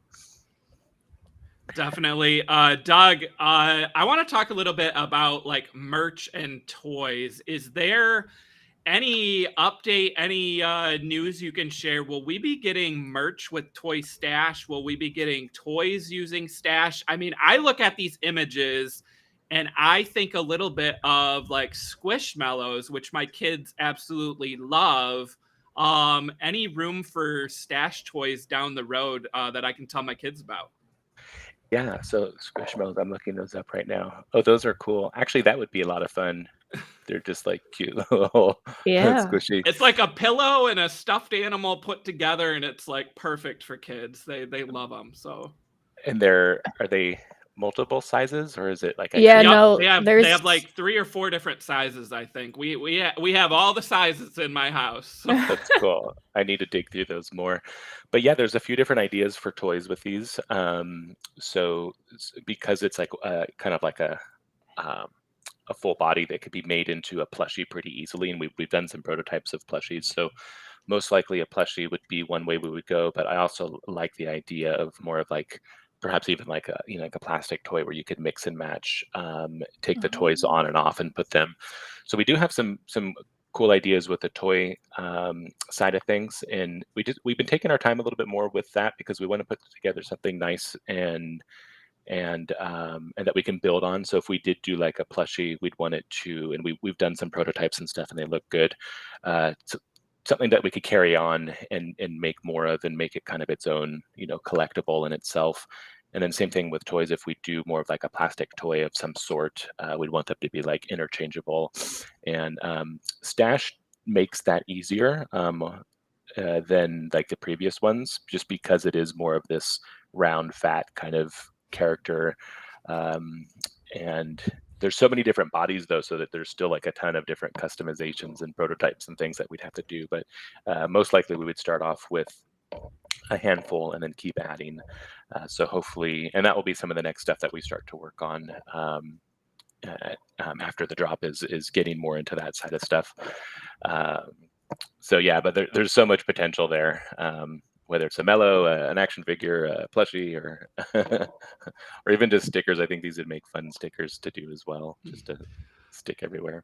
Definitely. Doug, I want to talk a little bit about like merch and toys. Is there any update, any news you can share? Will we be getting merch with Toy Stash? Will we be getting toys using Stash? I mean, I look at these images and I think a little bit of like Squishmallows, which my kids absolutely love. Any room for Stash toys down the road that I can tell my kids about? Yeah, so Squishmallows, I'm looking those up right now. Oh, those are cool. Actually, that would be a lot of fun. They're just like cute little squishy. It's like a pillow and a stuffed animal put together, and it's like perfect for kids. They love them. So. And are they multiple sizes, or is it like they have like 3 or 4 different sizes, I think. We have all the sizes in my house. So. That's cool. I need to dig through those more. But yeah, there's a few different ideas for toys with these. So because it's like kind of like a full body that could be made into a plushie pretty easily, and we've done some prototypes of plushies. So most likely a plushie would be one way we would go. But I also like the idea of more of like perhaps even like a, you know, like a plastic toy where you could mix and match, take the toys on and off and put them. So we do have some cool ideas with the toy side of things, and we've been taking our time a little bit more with that because we want to put together something nice and that we can build on. So if we did do like a plushie, we'd want it to, and we've done some prototypes and stuff, and they look good. Something that we could carry on and make more of, and make it kind of its own, you know, collectible in itself. And then same thing with toys. If we do more of like a plastic toy of some sort, we'd want them to be like interchangeable. And Stash makes that easier than like the previous ones, just because it is more of this round, fat kind of character. And there's so many different bodies though, so that there's still like a ton of different customizations and prototypes and things that we'd have to do. But most likely we would start off with a handful and then keep adding. So hopefully, and that will be some of the next stuff that we start to work on after the drop is getting more into that side of stuff. So yeah, but there's so much potential there. Whether it's a mellow, an action figure, a plushie, or or even just stickers. I think these would make fun stickers to do as well, just to stick everywhere.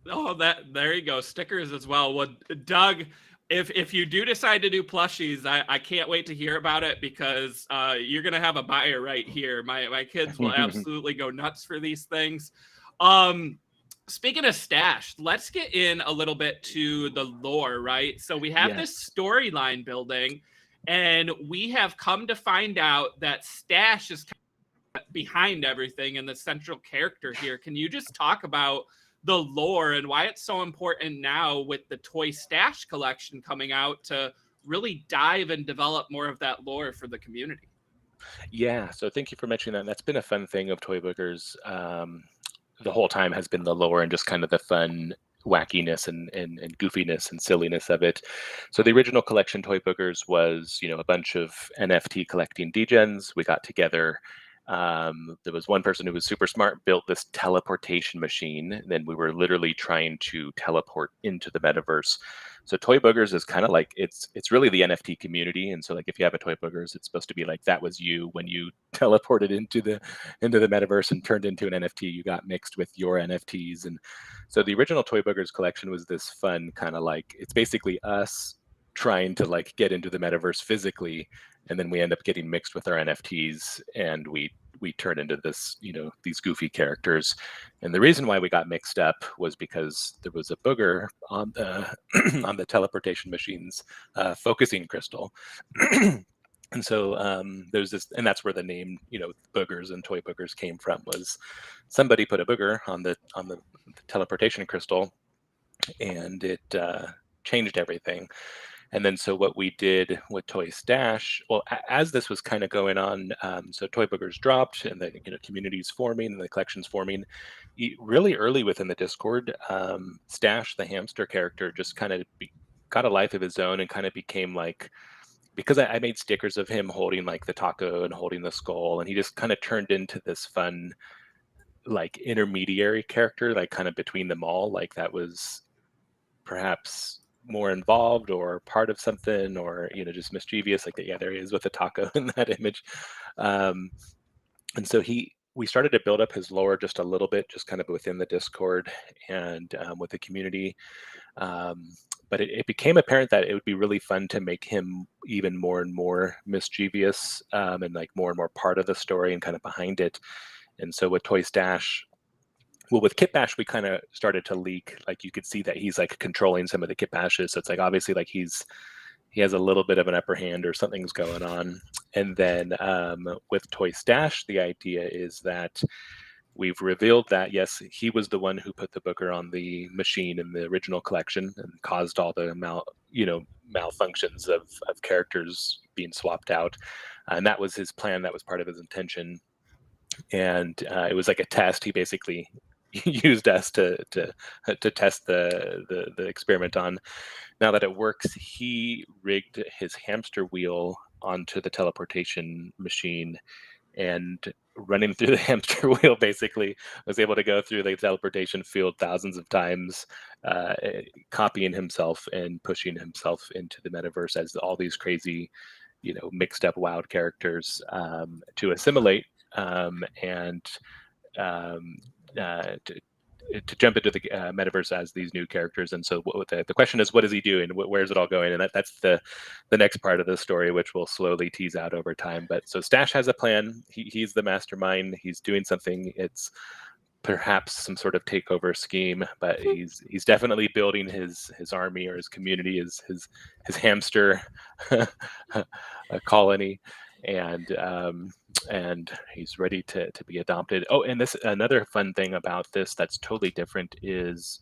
Oh, there you go, stickers as well. Well, Doug, if you do decide to do plushies, I can't wait to hear about it, because you're gonna have a buyer right here. My kids will absolutely go nuts for these things. Speaking of Stash, let's get in a little bit to the lore, right? So we have this storyline building, and we have come to find out that Stash is behind everything and the central character here. Can you just talk about the lore and why it's so important now with the Toy Stash collection coming out to really dive and develop more of that lore for the community. Yeah, so thank you for mentioning that. That's been a fun thing of Toy Boogers. The whole time has been the lore and just kind of the fun wackiness and goofiness and silliness of it. So the original collection, Toy Boogers, was, you know, a bunch of NFT collecting degens. We got together. There was one person who was super smart, built this teleportation machine. And then we were literally trying to teleport into the metaverse. So Toy Boogers is kind of like, it's really the NFT community. And so like if you have a Toy Boogers, it's supposed to be like that was you when you teleported into the metaverse and turned into an NFT. You got mixed with your NFTs. And so the original Toy Boogers collection was this fun kind of like, it's basically us trying to like get into the metaverse physically, and then we end up getting mixed with our NFTs, and we turn into this, you know, these goofy characters. And the reason why we got mixed up was because there was a booger on the on the teleportation machine's focusing crystal. And so there's this, and that's where the name, you know, Boogers and Toy Boogers came from. Was somebody put a booger on the teleportation crystal, and it changed everything. And then so what we did with Toy Stash, well, as this was kind of going on, so Toy Boogers dropped, and the, you know, community's forming and the collection's forming. Really early within the Discord, Stash, the hamster character, just kind of got a life of his own and kind of became like, because I made stickers of him holding like the taco and holding the skull, and he just kind of turned into this fun, like intermediary character, like kind of between them all, like that was perhaps more involved or part of something, or, you know, just mischievous, like that. Yeah, there he is with the taco in that image. And so we started to build up his lore just a little bit, just kind of within the Discord and with the community. But it became apparent that it would be really fun to make him even more and more mischievous, and like more and more part of the story and kind of behind it. And so with Toy Stash, well, with Kitbash, we kind of started to leak, like you could see that he's like controlling some of the Kitbashes. So it's like, obviously like he has a little bit of an upper hand or something's going on. And then with Toy Stash, the idea is that we've revealed that, yes, he was the one who put the booger on the machine in the original collection and caused all the malfunctions of characters being swapped out. And that was his plan. That was part of his intention. And it was like a test. He basically used us to test the experiment on. Now that it works, he rigged his hamster wheel onto the teleportation machine, and running through the hamster wheel basically was able to go through the teleportation field thousands of times, copying himself and pushing himself into the metaverse as all these crazy, you know, mixed up wild characters to assimilate, and to jump into the metaverse as these new characters. And so the question is, what is he doing? Where's it all going? And that's the next part of the story, which we'll slowly tease out over time. But so Stash has a plan. He's the mastermind. He's doing something. It's perhaps some sort of takeover scheme, but he's definitely building his army or his community, his hamster colony, and he's ready to be adopted. Oh, and this another fun thing about this that's totally different is,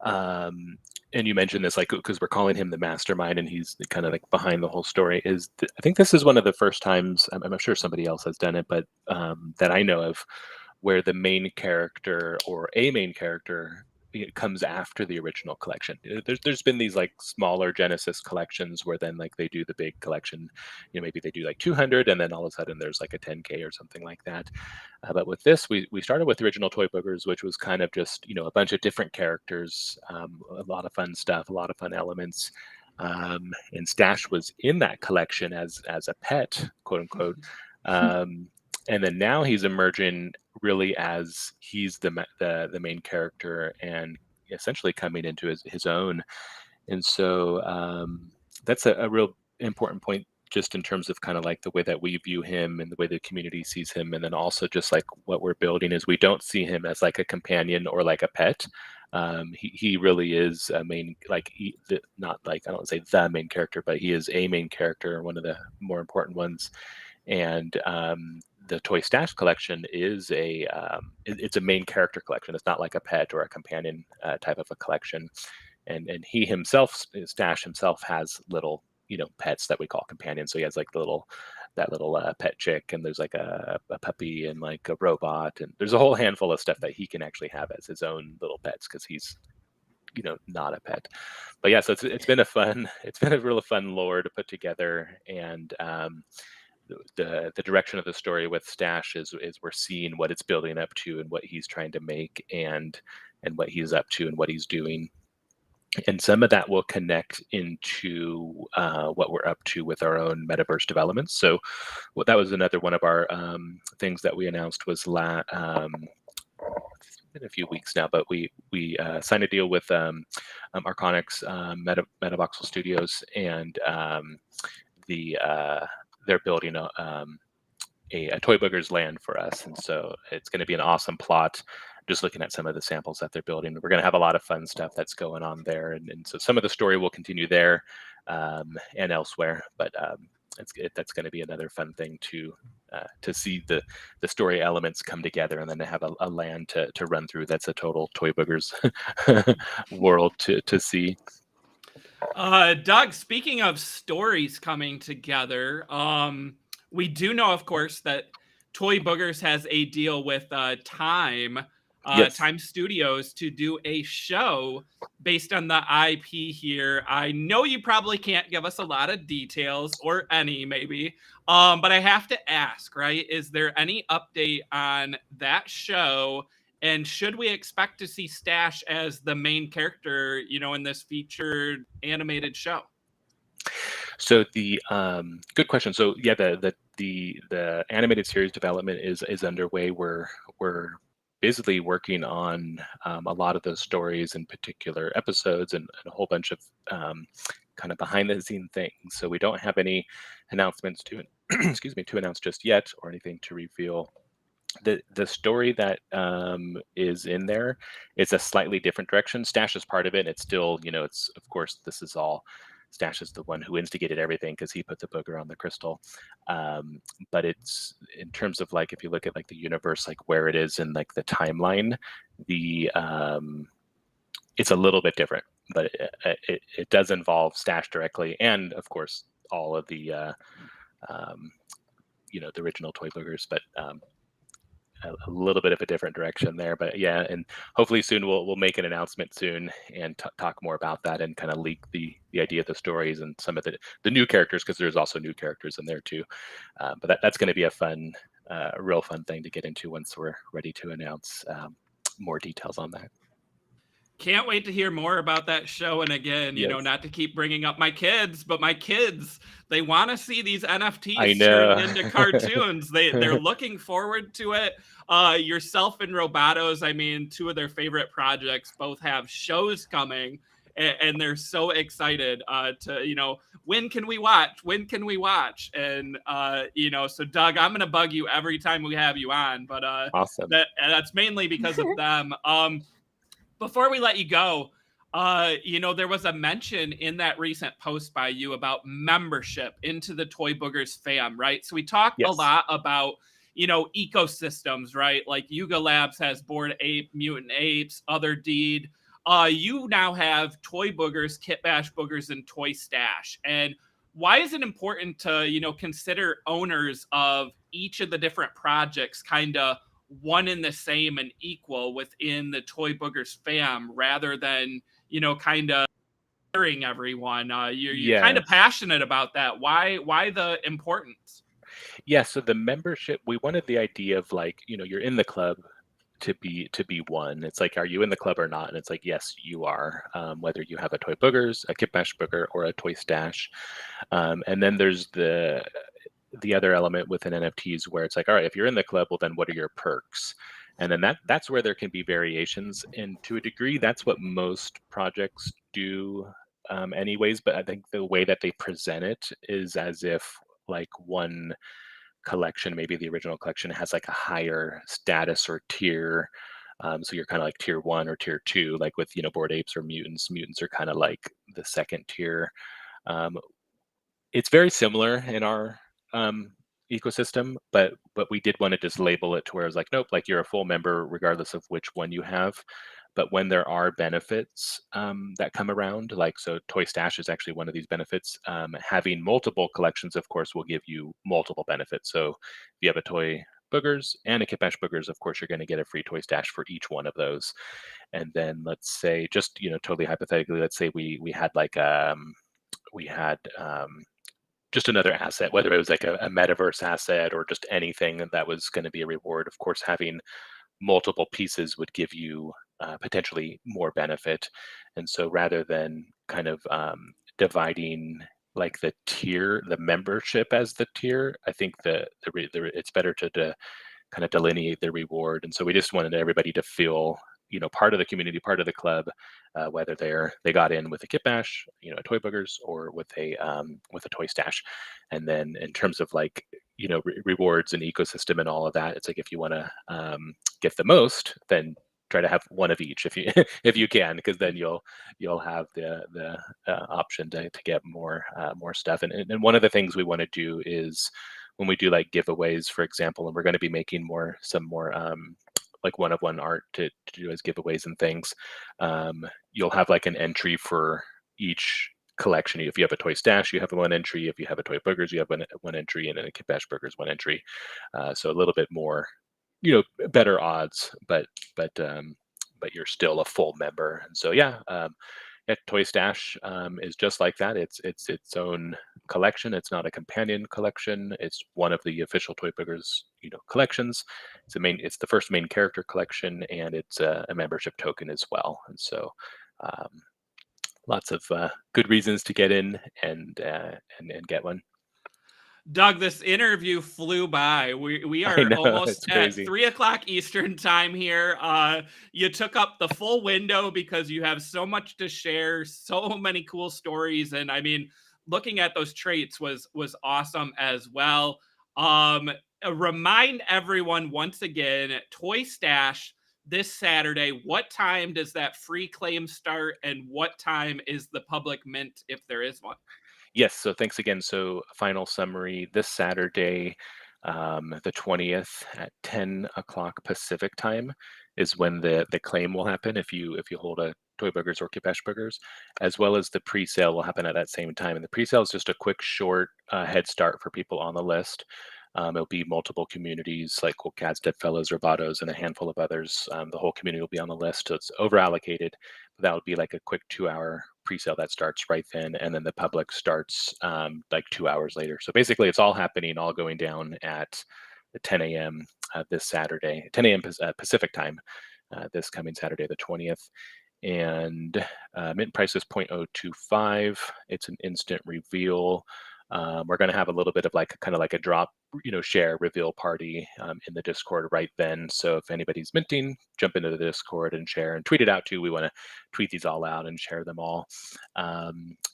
and you mentioned this, like, because we're calling him the mastermind and he's kind of like behind the whole story, is I think this is one of the first times, I'm sure somebody else has done it, but that I know of, where the main character or a main character comes after the original collection. There's been these like smaller Genesis collections where then like they do the big collection, you know, maybe they do like 200 and then all of a sudden there's like a 10K or something like that. But with this, we started with the original Toy Boogers, which was kind of just, you know, a bunch of different characters, a lot of fun stuff, a lot of fun elements. And Stash was in that collection as a pet, quote unquote. And then now he's emerging really as he's the main character and essentially coming into his own. And so that's a real important point, just in terms of kind of like the way that we view him and the way the community sees him. And then also just like what we're building is we don't see him as like a companion or like a pet. He really is a main, like not like, I don't want to say the main character, but he is a main character, one of the more important ones. And the Toy Stash collection is it's a main character collection. It's not like a pet or a companion type of a collection. and he himself, Stash himself, has little pets that we call companions. So he has like that little pet chick, and there's like a puppy and like a robot, and there's a whole handful of stuff that he can actually have as his own little pets because he's not a pet. But yeah, so it's been a really fun lore to put together, and the direction of the story with Stash is we're seeing what it's building up to and what he's trying to make, and what he's up to and what he's doing. And some of that will connect into what we're up to with our own metaverse developments. So that was another one of our things that we announced was it's been a few weeks now, but we signed a deal with Arconyx, Metavoxel Studios, and they're building a Toy Boogers land for us. And so it's going to be an awesome plot. Just looking at some of the samples that they're building, we're going to have a lot of fun stuff that's going on there, and so some of the story will continue there and elsewhere. But that's going to be another fun thing to see the story elements come together, and then to have a land to run through. That's a total Toy Boogers world to see. Doug, speaking of stories coming together, we do know, of course, that Toy Boogers has a deal with Time. Yes. Time Studios to do a show based on the IP here. I know you probably can't give us a lot of details, or any maybe, but I have to ask, right? Is there any update on that show? And should we expect to see Stash as the main character, in this featured animated show? So the good question. So yeah, the animated series development is underway. We're basically working on a lot of those stories, in particular episodes, and a whole bunch of kind of behind the scene things. So we don't have any announcements to announce just yet, or anything to reveal. The story that is in there is a slightly different direction. Stash is part of it. It's still, it's, of course, this is all, Stash is the one who instigated everything because he put the booger on the crystal. But it's, in terms of like, if you look at like the universe, like where it is in like the timeline, it's a little bit different, but it does involve Stash directly, and of course all of the the original Toy Boogers, but a little bit of a different direction there. But yeah, and hopefully soon we'll make an announcement soon and talk more about that, and kind of leak the idea of the stories and some of the new characters, because there's also new characters in there too. But that's going to be a real fun thing to get into once we're ready to announce more details on that. Can't wait to hear more about that show. And again, Yes. Not to keep bringing up my kids, but my kids, they want to see these NFTs turned into cartoons. They're looking forward to it. Yourself and Robatos, I mean, two of their favorite projects, both have shows coming, and they're so excited to, when can we watch? When can we watch? And, so Doug, I'm going to bug you every time we have you on, but awesome. That's mainly because of them. Before we let you go, there was a mention in that recent post by you about membership into the Toy Boogers fam, right? So we talked a lot about, ecosystems, right? Like Yuga Labs has Bored Ape, Mutant Apes, Other Deed. You now have Toy Boogers, Kitbash Boogers, and Toy Stash. And why is it important to, consider owners of each of the different projects kind of one and the same and equal within the Toy Boogers fam, rather than, kind of hearing everyone? You're kind of passionate about that. Why the importance? Yeah, so the membership, we wanted the idea of like, you're in the club to be one. It's like, are you in the club or not? And it's like, yes, you are, whether you have a Toy Boogers, a Kitbash Booger, or a Toy Stash. And then there's the other element within NFTs where it's like, all right, if you're in the club, well, then what are your perks? And then that's where there can be variations. And to a degree, that's what most projects do anyways. But I think the way that they present it is as if like one collection, maybe the original collection, has like a higher status or tier. So you're kind of like tier 1 or tier 2, like with, Bored Apes or Mutants. Mutants are kind of like the second tier. It's very similar in our ecosystem, but we did want to just label it to where it's like, nope, like you're a full member regardless of which one you have. But when there are benefits that come around, like so Toy Stash is actually one of these benefits. Having multiple collections, of course, will give you multiple benefits. So if you have a Toy Boogers and a Kitbash Boogers, of course, you're going to get a free Toy Stash for each one of those. And then let's say, just totally hypothetically, let's say we had like just another asset, whether it was like a metaverse asset or just anything that was going to be a reward. Of course, having multiple pieces would give you potentially more benefit. And so rather than kind of dividing like the membership as the tier, I think it's better to kind of delineate the reward. And so we just wanted everybody to feel part of the community, part of the club, whether they got in with a Kitbash, a Toy Boogers, or with a Toy Stash. And then in terms of like rewards and ecosystem and all of that, it's like if you want to get the most, then try to have one of each if you if you can, because then you'll have the option to get more stuff. And one of the things we want to do is when we do like giveaways, for example, and we're going to be making some more like one-of-one art to do as giveaways and things. You'll have like an entry for each collection. If you have a Toy Stash, you have one entry. If you have a Toy Boogers, you have one entry, and then a Kitbash Boogers, one entry. So a little bit more, better odds, but you're still a full member. And so yeah, Toy Stash is just like that. It's its own collection. It's not a companion collection. It's one of the official Toy Boogers, collections. It's the first main character collection, and it's a membership token as well. And so, lots of good reasons to get in and get one. Doug, this interview flew by. We are almost at 3:00 Eastern time here. You took up the full window because you have so much to share, so many cool stories, and I mean, looking at those traits was awesome as well. Remind everyone once again, Toy Stash this Saturday. What time does that free claim start, and what time is the public mint if there is one? Yes, so thanks again. So final summary, this Saturday, the 20th at 10 o'clock Pacific time is when the claim will happen if you hold a Toy Boogers or Kitbash Boogers, as well as the pre-sale will happen at that same time. And the pre-sale is just a quick, short head start for people on the list. It'll be multiple communities like Cool Cats, Dead Fellows, Robotos, and a handful of others. The whole community will be on the list, so it's over allocated. That would be like a quick 2-hour pre-sale that starts right then, and then the public starts like 2 hours later. So basically, it's all happening, all going down at 10 a.m. This Saturday, 10 a.m. Pacific time, this coming Saturday, the 20th. And mint price is 0.025. It's an instant reveal. We're going to have a little bit of kind of like a drop, share reveal party in the Discord right then. So if anybody's minting, jump into the Discord and share and tweet it out too. We want to tweet these all out and share them all.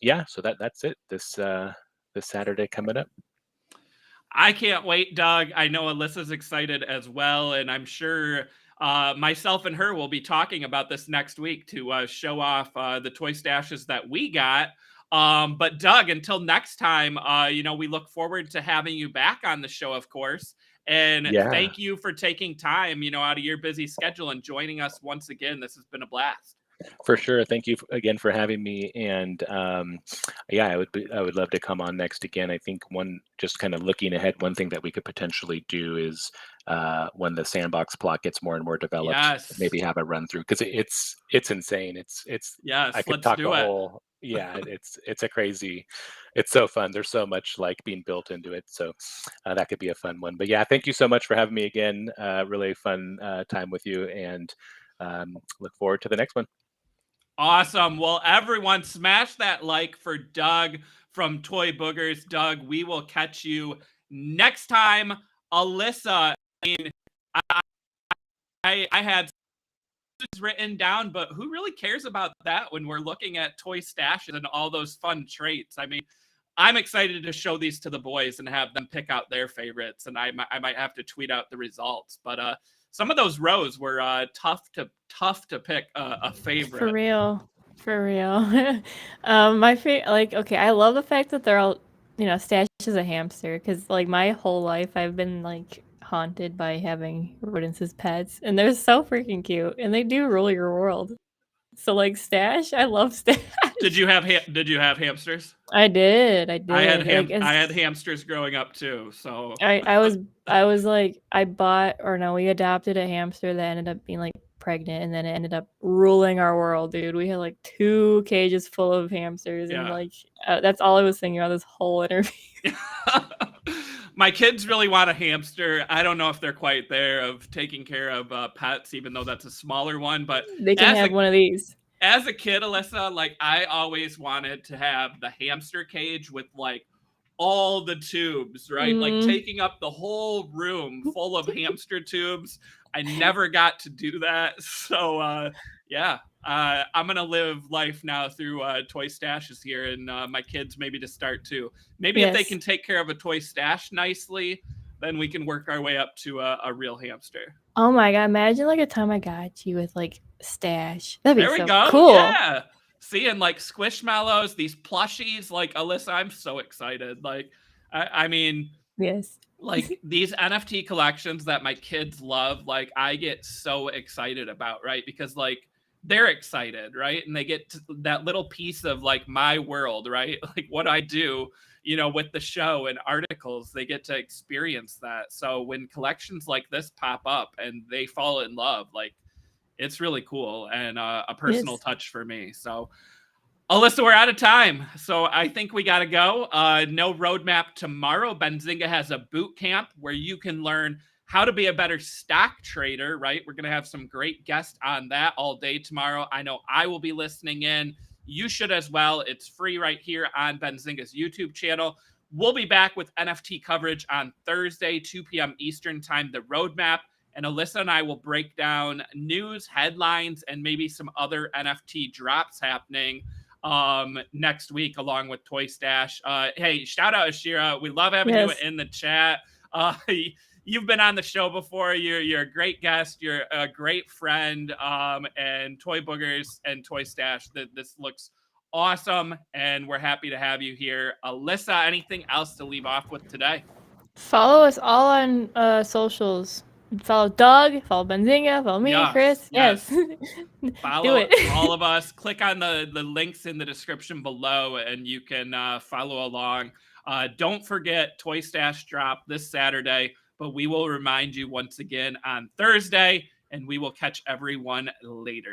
Yeah, so that's it. This Saturday coming up. I can't wait, Doug. I know Alyssa's excited as well, and I'm sure myself and her will be talking about this next week to show off the Toy Stashes that we got. But Doug, until next time, we look forward to having you back on the show, of course. And thank you for taking time, out of your busy schedule and joining us once again. This has been a blast. For sure. Thank you again for having me. And yeah, I would love to come on next again. I think just kind of looking ahead, one thing that we could potentially do is when the sandbox plot gets more and more developed, maybe have a run through, because it's insane. It's I could talk the whole. Yeah, it's a crazy, it's so fun. There's so much being built into it. So that could be a fun one. But yeah, thank you so much for having me again. Really fun time with you, and look forward to the next one. Awesome. Well, everyone, smash that like for Doug from Toy Boogers. Doug, we will catch you next time. Alyssa, I had written down, but who really cares about that when we're looking at Toy Stashes and all those fun traits? I mean, I'm excited to show these to the boys and have them pick out their favorites, and I might have to tweet out the results. But some of those rows were tough to pick a favorite. For real. My favorite, okay, I love the fact that they're all, Stash is a hamster, because my whole life I've been haunted by having rodents as pets, and they're so freaking cute, and they do rule your world. So like Stash, I love Stash. Did you have hamsters? I did. I had hamsters growing up too. So I was like, we adopted a hamster that ended up being like pregnant, and then it ended up ruling our world, dude. We had like 2 cages full of hamsters, and like that's all I was thinking about this whole interview. My kids really want a hamster. I don't know if they're quite there of taking care of pets, even though that's a smaller one. But they can have one of these. As a kid, Alyssa, like I always wanted to have the hamster cage with like all the tubes, right? Like taking up the whole room full of hamster tubes. I never got to do that. So I'm gonna live life now through toy stashes here, and my kids maybe to start too. Maybe if they can take care of a toy stash nicely, then we can work our way up to a real hamster. Oh my god! Imagine like a Tamagotchi with like Stash. That'd be so go. Cool. Yeah. See, and like Squishmallows, these plushies, like Alyssa, I'm so excited. Like, I mean, yes. Like these NFT collections that my kids love, like I get so excited about, right? Because like they're excited, right? And they get that little piece of like my world, right? Like what I do, you know, with the show and articles, they get to experience that. So when collections like this pop up and they fall in love, like it's really cool and a personal touch for me. So Alyssa, we're out of time, so I think we got to go. No roadmap tomorrow. Benzinga has a boot camp where you can learn how to be a better stock trader, right? We're going to have some great guests on that all day tomorrow. I know I will be listening in. You should as well. It's free right here on Benzinga's YouTube channel. We'll be back with NFT coverage on Thursday, 2 p.m. Eastern time, the roadmap. And Alyssa and I will break down news, headlines, and maybe some other NFT drops happening next week along with Toy Stash. Hey, shout out Ashira. We love having you in the chat. You've been on the show before. You're a great guest. You're a great friend. And Toy Boogers and Toy Stash, this looks awesome. And we're happy to have you here. Alyssa, anything else to leave off with today? Follow us all on socials. Follow Doug, follow Benzinga, follow me, Chris. Yes. Follow all of us. Click on the links in the description below and you can follow along. Don't forget Toy Stash drop this Saturday, but we will remind you once again on Thursday, and we will catch everyone later.